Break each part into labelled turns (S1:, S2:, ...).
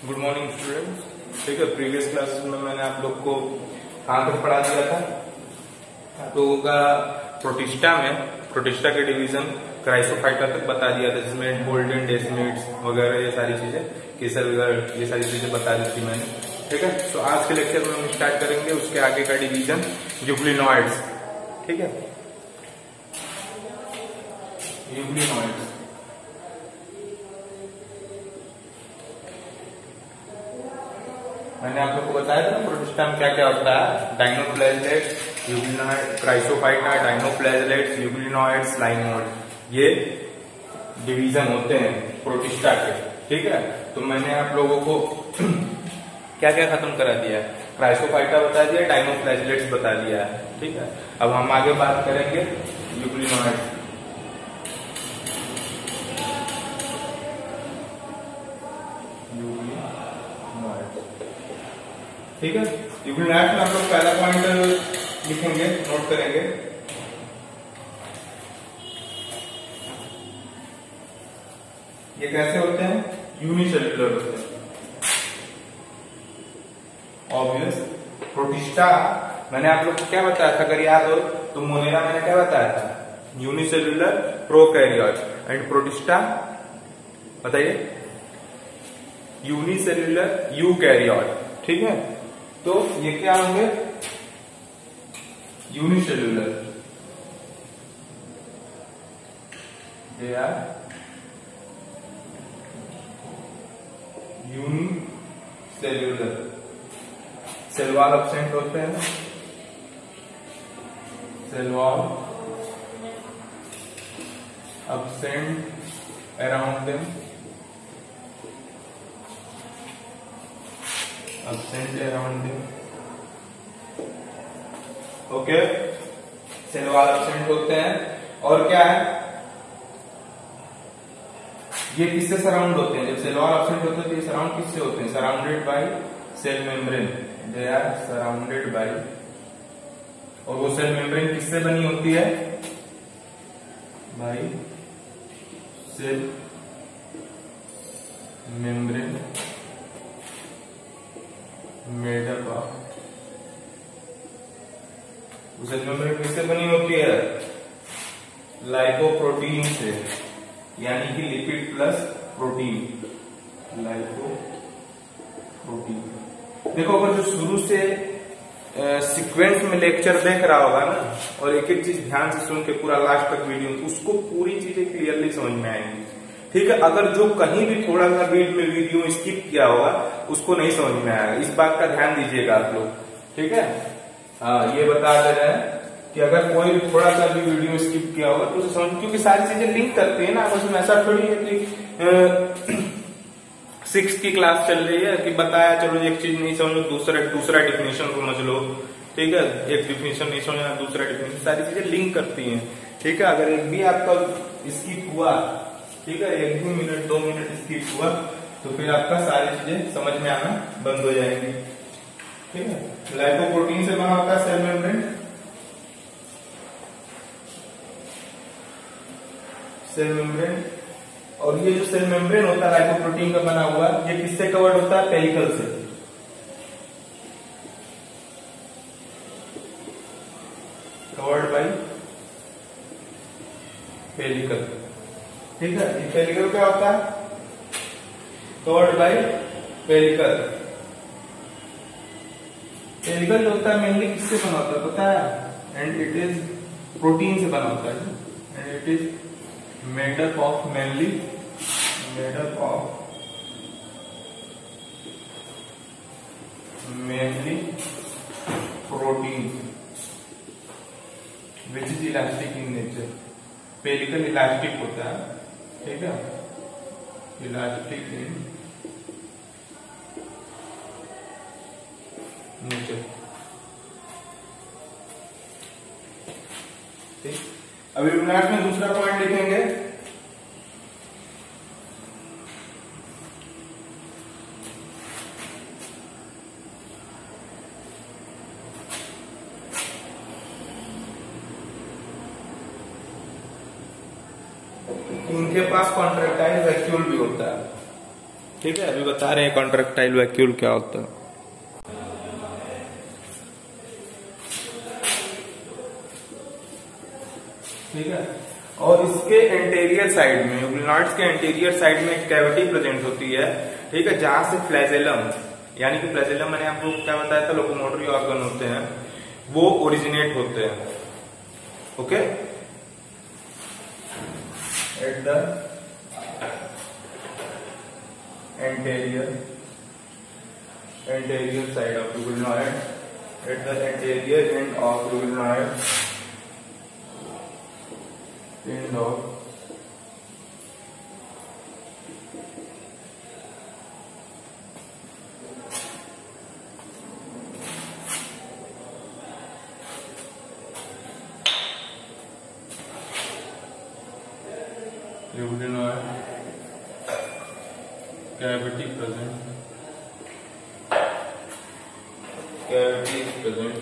S1: Good morning students. ठीक है, previous classes में मैंने आप लोग को कहाँ तक पढ़ा दिया था, तो होगा प्रोटिस्टा के डिवीजन क्राइसोफाइटा तक बता दिया था, जिसमें गोल्डन डेसिमेट्स वगैरह ये सारी चीजें, केसर वगैरह ये सारी चीजें बता दी थी मैंने। ठीक है, तो आज के लेक्चर में हम स्टार्ट करेंगे उसके आगे का डिवीजन यूक्लिनॉइड्स। ठीक है, यूक्लिनॉइड्स। मैंने आप लोग को बताया था प्रोटिस्टा में क्या क्या होता है, डायनोफ्लैजेलेट्स, यूक्लिनॉइड, क्राइसोफाइटा, डायनोफ्लैजेलेट्स, यूक्लिनॉइड्स, लाइनोइड, ये डिवीजन होते हैं प्रोटिस्टा के। ठीक है, तो मैंने आप लोगों को क्या क्या खत्म करा दिया है, क्राइसोफाइटा बता दिया, डायनोफ्लैजेलेट्स बता दिया है। ठीक है, अब हम आगे बात करेंगे यूक्लिनॉइड्स। ठीक है, यूक्लिनॉइड्स में हम लोग पहला पॉइंट लिखेंगे, नोट करेंगे। ये कैसे होते हैं? यूनिसेल्युलर होते हैं। ऑब्वियस, प्रोटिस्टा मैंने आप लोग को क्या बताया था, अगर याद हो तो मोनेरा मैंने क्या बताया था, यूनिसेल्युलर प्रोकैरियोट, एंड प्रोटिस्टा बताइए यूनिसेल्युलर यूकैरियोट। ठीक है, तो ये क्या होंगे, unicellular, they are unicellular. Cell wall absent होते हैं, cell wall absent around them, absent around them। Okay, cell wall absent होते हैं। और क्या है, ये किससे सराउंड होते हैं? जब सेल वॉल एब्सेंट होते हैं तो ये सराउंड किससे होते हैं? Surrounded by cell membrane, they are surrounded by. और वो सेल मेम्ब्रेन किससे बनी होती है? By cell membrane made up of. Cell membrane किससे बनी होती है? लाइपोप्रोटीन से, यानी कि लिपिड प्लस प्रोटीन, लाइपोप्रोटीन। देखो, अगर जो शुरू से सीक्वेंस में लेक्चर देख रहा होगा ना, और एक एक चीज ध्यान से सुन के पूरा लास्ट तक वीडियो, उसको पूरी चीजें क्लियरली समझ में आएंगी। ठीक है, अगर जो कहीं भी थोड़ा सा बीच में वीडियो स्किप किया होगा उसको नहीं समझ में आएगा, इस बात का ध्यान दीजिएगा आप लोग। ठीक है, हाँ, ये बता दे रहे हैं कि अगर कोई भी थोड़ा सा भी वीडियो स्किप किया होगा तो उसे समझ, क्योंकि सारी चीजें लिंक करती है ना, उसमें ऐसा थोड़ी है कि 6 की क्लास चल रही है कि बताया, चलो एक चीज नहीं समझ दूसरा डिफिनेशन समझ लो। ठीक है, एक डिफिनेशन नहीं समझना, दूसरा डिफिनेशन, सारी चीजें लिंक करती हैं। ठीक है, अगर एक भी आपका स्किप हुआ, ठीक है, 1 मिनट 2 मिनट स्किप हुआ तो फिर आपका सारी चीजें समझ में आना बंद हो जाएंगी। ठीक है, लाइपोप्रोटीन से बना होता है सेल मेम्ब्रेन, सेल मेम्ब्रेन। और ये जो सेल मेम्ब्रेन होता है लाइपोप्रोटीन का बना हुआ, ये किससे कवर्ड होता है? पेरिकल से। Covered by पेरिकल। ठीक है, पेरिकल क्या होता है? Covered by पेरिकल। पेरिकल जो होता है मेनली किससे बना होता है पता है? एंड इट इज प्रोटीन से बना होता है, and it is made up of mainly protein which is elastic in nature. पेरिकल elastic होता है, ठीक है, इलास्टिक इन नेचर। ठीक, अभी यूनिट में दूसरा पॉइंट लिखेंगे, उनके पास कॉन्ट्रैक्टाइल वैक्यूल भी होता है। ठीक है, अभी बता रहे हैं कॉन्ट्रैक्टाइल वैक्यूल क्या होता है। ठीक है, और इसके एंटीरियर साइड में, यूग्लिनॉइड्स के एंटीरियर साइड में एक कैविटी प्रेजेंट होती है। ठीक है, जहां से फ्लैजेलम, यानी कि फ्लैजेलम मैंने आपको क्या बताया था, लोकोमोटरी ऑर्गन होते हैं, वो ओरिजिनेट होते हैं। Okay, at the anterior side of uvulinoid, at the anterior end of uvulinoid, end of uvulinoid cavity present, cavity is present,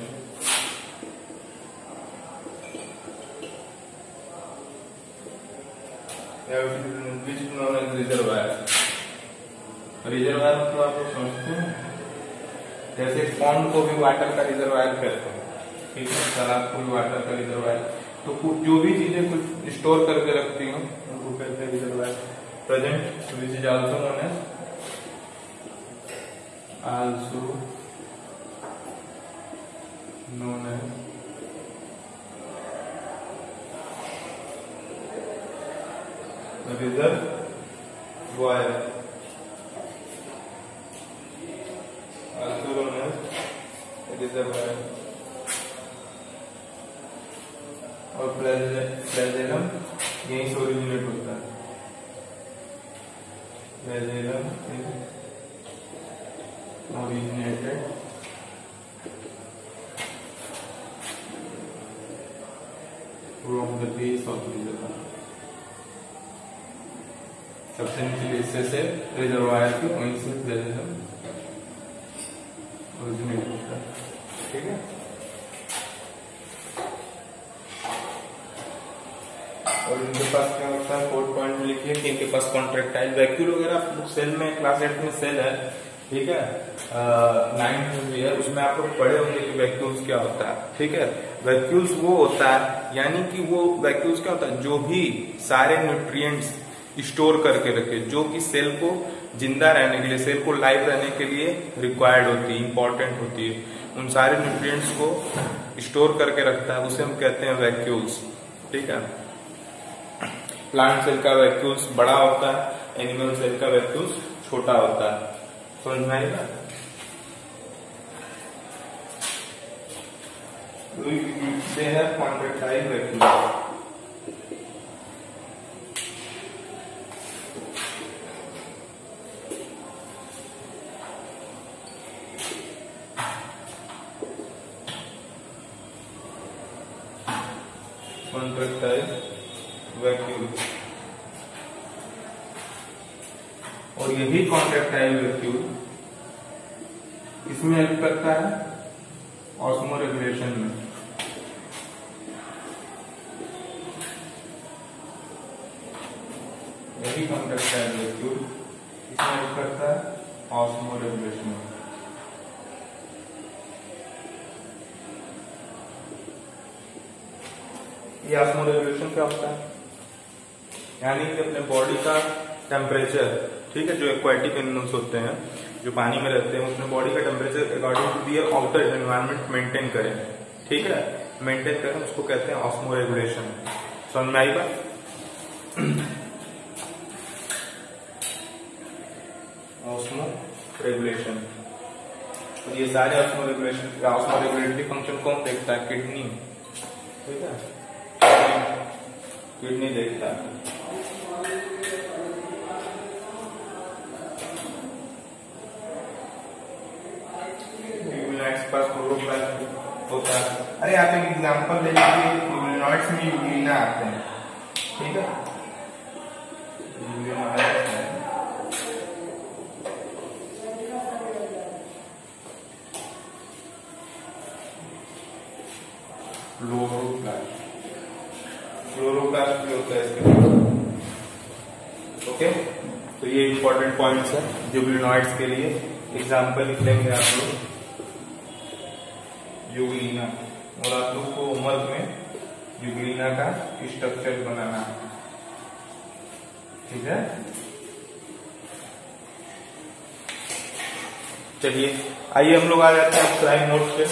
S1: cavity which is known as reservoir। Reservoir मतलब आप लोग समझते हैं, जैसे पॉन्ड को भी वाटर का रिजर्वायर कहते हैं। ठीक है, तालाब को भी वाटर का रिजर्वायर, तो जो भी चीजें कुछ स्टोर करके रखती हूँ उनको कहते हैं reservoir. Present which is also known as reservoir, also known as reservoir। और फ्लैजेलम यहीं से ओरिजिनेट होता है। Flagellum originated from the base of reservoir। सबसे निचले हिस्से से रिजर्वायर की वहीं से फ्लैजेलम ओरिजिनेट होता है। ठीक है, और इनके पास क्या होता है, 4 पॉइंट में लिखिए कि इनके पास कॉन्ट्रैक्टाइल वैक्यूल वगैरह सेल में, क्लास 8 में सेल है। ठीक है, 9th में है, उसमें आप लोग पढ़े होंगे कि वैक्यूल्स क्या होता है। ठीक है, वैक्यूल्स वो होता है, यानी कि वो वैक्यूल्स क्या होता है, जो भी सारे न्यूट्रिएंट्स स्टोर करके रखे, जो कि सेल को जिंदा रहने के लिए, सेल को लाइव रहने के लिए रिक्वायर्ड होती है, इंपॉर्टेंट होती है, उन सारे न्यूट्रिएंट्स को स्टोर करके रखता है, उसे हम कहते हैं वैक्यूल्स। ठीक है, प्लांट सेल का वैक्यूल्स बड़ा होता है, एनिमल सेल का वैक्यूल्स छोटा होता है। समझ में आएगा? They have contractile vacuole। contractile vacuole, और यही कॉन्ट्रैक्टाइल वैक्यूल इसमें हेल्प करता है ऑस्मो रेगुलेशन में। यही कॉन्ट्रैक्टाइल वैक्यूल इसमें हेल्प करता है ऑस्मो रेगुलेशन में। ये ऑस्मो रेगुलेशन क्या होता है, यानी कि अपने बॉडी का टेम्परेचर, ठीक है, जो एक्वाटिक एनिमल्स होते हैं जो पानी में रहते हैं, अपने बॉडी का temperature according to their outer environment maintain करें। ठीक है, मेंटेन करें, उसको कहते हैं ऑस्मो रेगुलेशन। समझ में आई बात? ऑस्मो रेगुलेशन, तो ये सारे osmo regulation, osmo regulatory function कौन देखता है? किडनी। ठीक है, किडनी देखता है। पास होता है। अरे आप एक एग्जांपल ले लीजिए, यूग्लिनॉइड्स में यूग्लिना आते हैं। ठीक है, फ्लोरोप्लास्ट भी होता है इसके। ओके, तो ये इंपॉर्टेंट पॉइंट्स है यूग्लिनॉइड्स के लिए। एग्जाम्पल लिख लेंगे आप लोग यूग्लिना, और आप लोग को होमवर्क में यूग्लिना का स्ट्रक्चर बनाना है, ठीक है। चलिए आइए हम लोग आ जाते हैं स्लाइड मोड पे।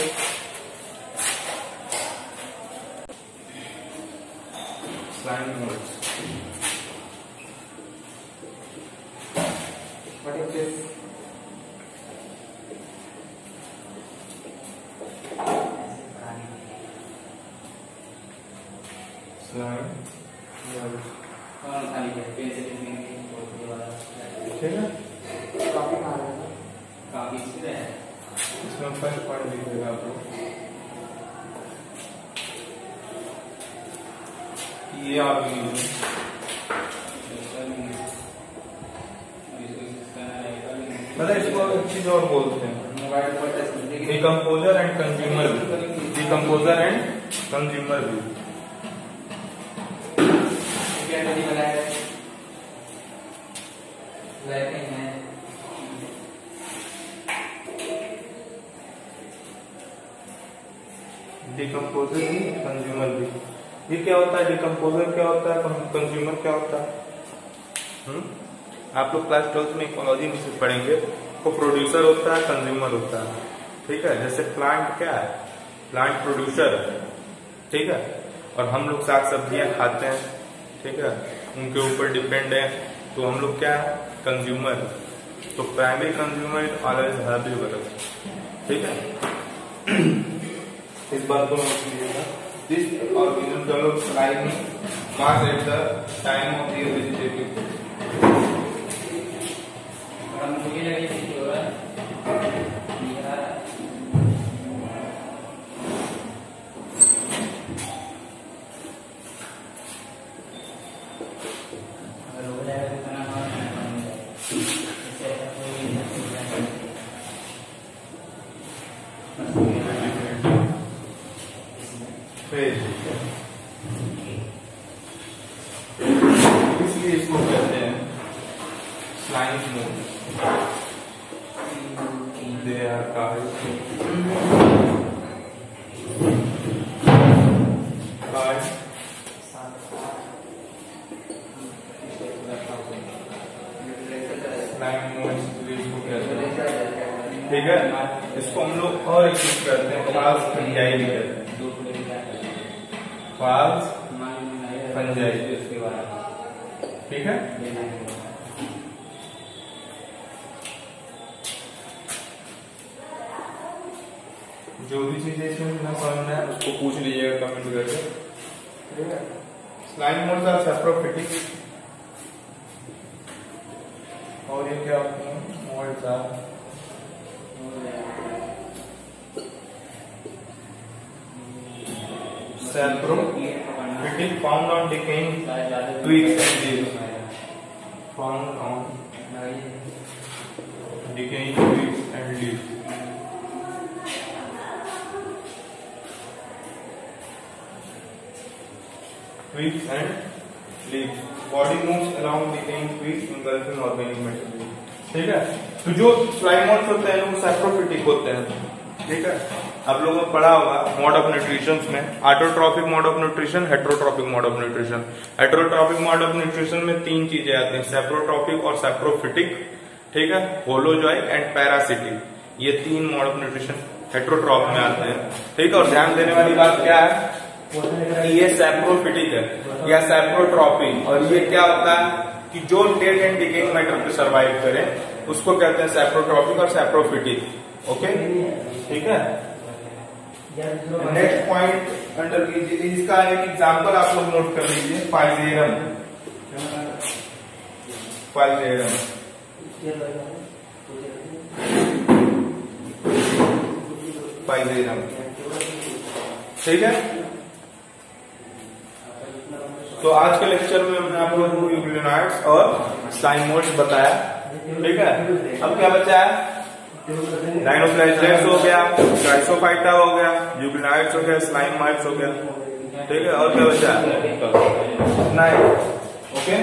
S1: स्लाइड मोड ठीक है। इसमें फर्स्ट पॉइंट लिखिएगा आप लोग, ये ऑर्गेनिज्म मतलब इसको एक चीज और बोलते हैं decomposer and consumer, decomposer and consumer भी। डिकम्पोजर भी कंज्यूमर भी, ये क्या होता है? डिकम्पोजर क्या होता है, कंज्यूमर क्या होता है? आप लोग क्लास 12 में इकोलॉजी में से पढ़ेंगे, तो प्रोड्यूसर होता है, कंज्यूमर होता है, ठीक है। जैसे प्लांट क्या है? प्लांट प्रोड्यूसर है, ठीक है, और हम लोग साग सब्जियां खाते हैं, ठीक है, उनके ऊपर डिपेंड है, तो हम लोग क्या है? कंज्यूमर। तो primary consumer is always herbivorous, ठीक है। इस बात को नोट कीजिएगा। This organism develops like mass at the time of the vegetative. इसलिए इसको कहते हैं slime mould. They are slime mould, इसको कहते हैं, ठीक है। इसको हम लोग और एक चीज कहते हैं, फाल्स फंजाई भी कहते हैं, फाल्स फंजाई, ठीक है। जो भी चीजें इसमें ना समझना है उसको पूछ लीजिएगा कमेंट करके, ठीक है। स्लाइम मोड्स आर सैप्रोफिटिक, और ये क्या होते हैं? Moulds are saprophytic, found on decaying twigs and leaves, found on decaying twigs and leaves. Twigs and leaves, body moves along decaying twigs engulfing organic material, ठीक है। तो जो स्लाइम मोड्स होते हैं वो सैप्रोफिटिक होते हैं, ठीक है। आप लोगों को पढ़ा होगा मोड ऑफ न्यूट्रिशन में, autotrophic mode of nutrition, heterotrophic mode of nutrition. Heterotrophic mode of nutrition में तीन चीजें आती हैं, सैप्रोट्रॉपिक और सैप्रोफिटिक, ठीक है, होलोजॉइक एंड पैरासिटिक, ये तीन मोड ऑफ न्यूट्रिशन हेट्रोट्रॉप में आते हैं, ठीक है। और ध्यान देने वाली बात क्या है कि ये सैप्रोफिटिक है या सैप्रोट्रॉपिक, और ये क्या होता है कि जो डेड एंड डिकेइंग मैटर पे सर्वाइव करे उसको कहते हैं सैप्रोट्रॉपिक और सैप्रोफिटिक, ओके, ठीक है। नेक्स्ट पॉइंट अंडर कीजिए, इसका एक एग्जांपल आप लोग नोट कर लीजिए, फाइजेरम, फाइजेरम, फाइजेरम, ठीक है। तो आज के लेक्चर में हमने आप लोगों को यूग्लिनॉइड्स और स्लाइम मोड्स बताया, ठीक है। अब क्या बचा है? डायनोफ्लैजेलेट्स हो गया, क्राइसोफाइटा हो गया, यूग्लिनॉइड्स हो गया, स्लाइम मोड्स हो गया, ठीक है। और क्या बचा है? ओके।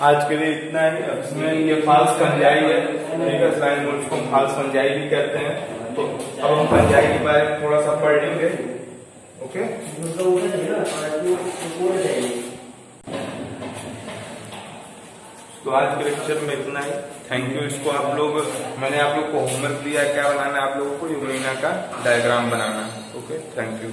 S1: आज के लिए इतना ही। इसमें ये फाल्स फंजाई है, लाइन मोड्स को फाल्स फंजाई भी कहते हैं। तो अब हम फंजाई के बारे में थोड़ा सा पढ़ लेंगे। ओके, तो आज के लेक्चर में इतना ही। Thank you. इसको आप लोग, मैंने आप लोग को होमवर्क दिया क्या बनाना है, आप लोगों को यूरेनिया का डायग्राम बनाना है। Okay, thank you.